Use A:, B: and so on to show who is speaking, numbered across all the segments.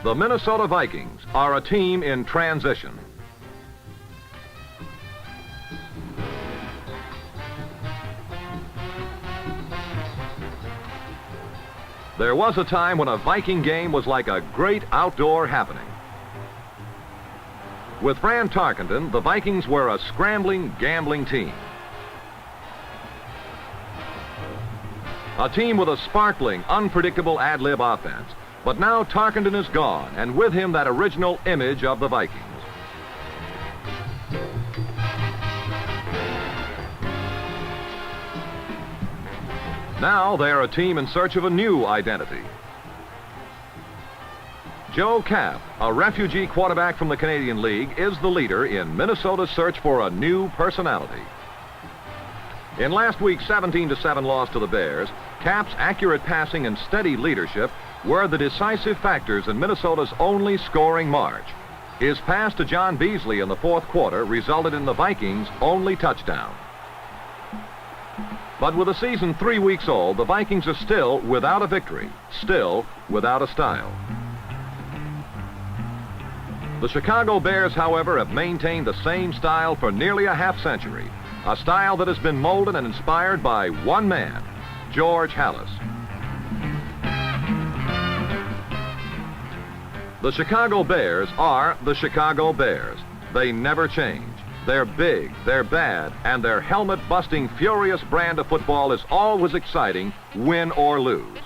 A: The Minnesota Vikings are a team in transition. There was a time when a Viking game was like a great outdoor happening. With Fran Tarkenton, the Vikings were a scrambling, gambling team. A team with a sparkling, unpredictable ad-lib offense. But now Tarkenton is gone, and with him that original image of the Vikings. Now they're a team in search of a new identity. Joe Kapp, a refugee quarterback from the Canadian League, is the leader in Minnesota's search for a new personality. In last week's 17-7 loss to the Bears, Kapp's accurate passing and steady leadership were the decisive factors in Minnesota's only scoring march. His pass to John Beasley in the fourth quarter resulted in the Vikings' only touchdown. But with the season 3 weeks old, the Vikings are still without a victory, still without a style. The Chicago Bears, however, have maintained the same style for nearly a half-century, a style that has been molded and inspired by one man, George Halas. The Chicago Bears are the Chicago Bears. They never change. They're big, they're bad, and their helmet-busting, furious brand of football is always exciting, win or lose.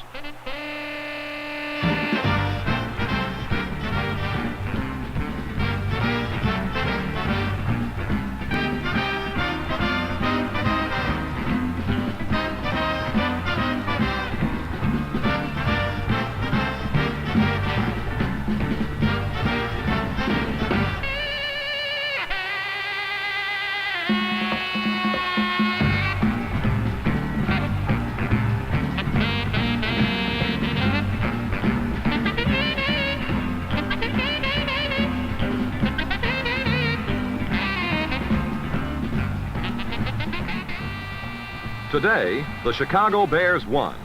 A: Today, the Chicago Bears won.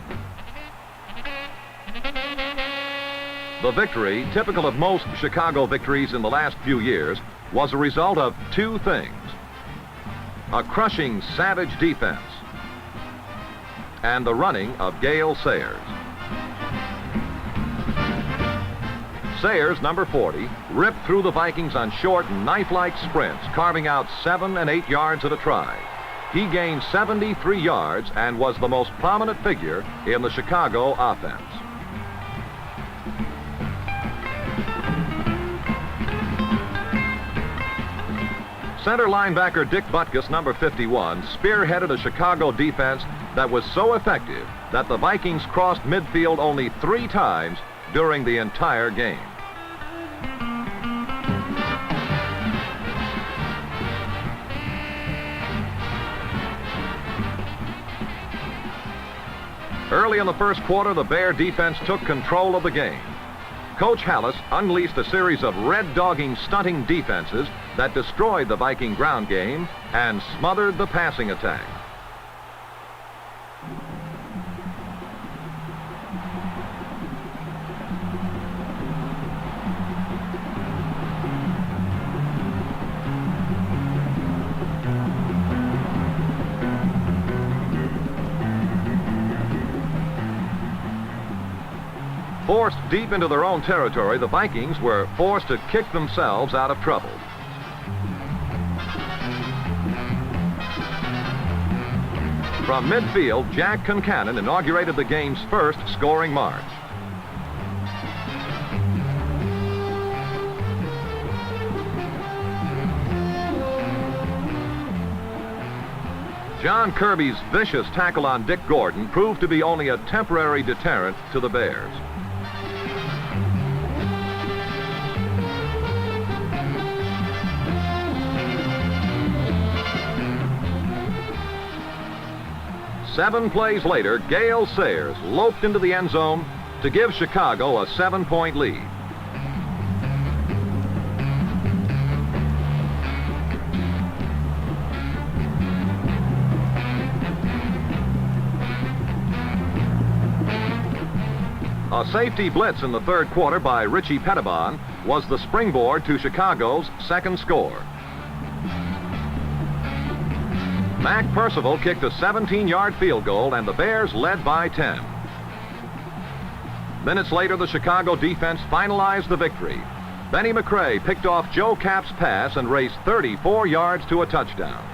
A: The victory, typical of most Chicago victories in the last few years, was a result of two things: a crushing, savage defense and the running of Gale Sayers. Sayers, number 40, ripped through the Vikings on short, knife-like sprints, carving out 7 and 8 yards at a try. He gained 73 yards and was the most prominent figure in the Chicago offense. Center linebacker Dick Butkus, number 51, spearheaded a Chicago defense that was so effective that the Vikings crossed midfield only 3 times during the entire game. Early in the first quarter, the Bear defense took control of the game. Coach Halas unleashed a series of red-dogging, stunting defenses that destroyed the Viking ground game and smothered the passing attack. Forced deep into their own territory, the Vikings were forced to kick themselves out of trouble. From midfield, Jack Concannon inaugurated the game's first scoring march. John Kirby's vicious tackle on Dick Gordon proved to be only a temporary deterrent to the Bears. Seven plays later, Gale Sayers loped into the end zone to give Chicago a 7-point lead. A safety blitz in the third quarter by Richie Pettibon was the springboard to Chicago's second score. Mac Percival kicked a 17-yard field goal, and the Bears led by 10. Minutes later, the Chicago defense finalized the victory. Benny McRae picked off Joe Kapp's pass and raced 34 yards to a touchdown.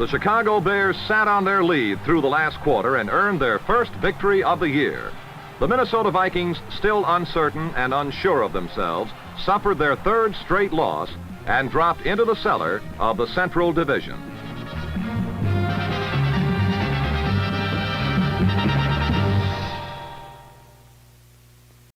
A: The Chicago Bears sat on their lead through the last quarter and earned their first victory of the year. The Minnesota Vikings, still uncertain and unsure of themselves, suffered their third straight loss and dropped into the cellar of the Central Division.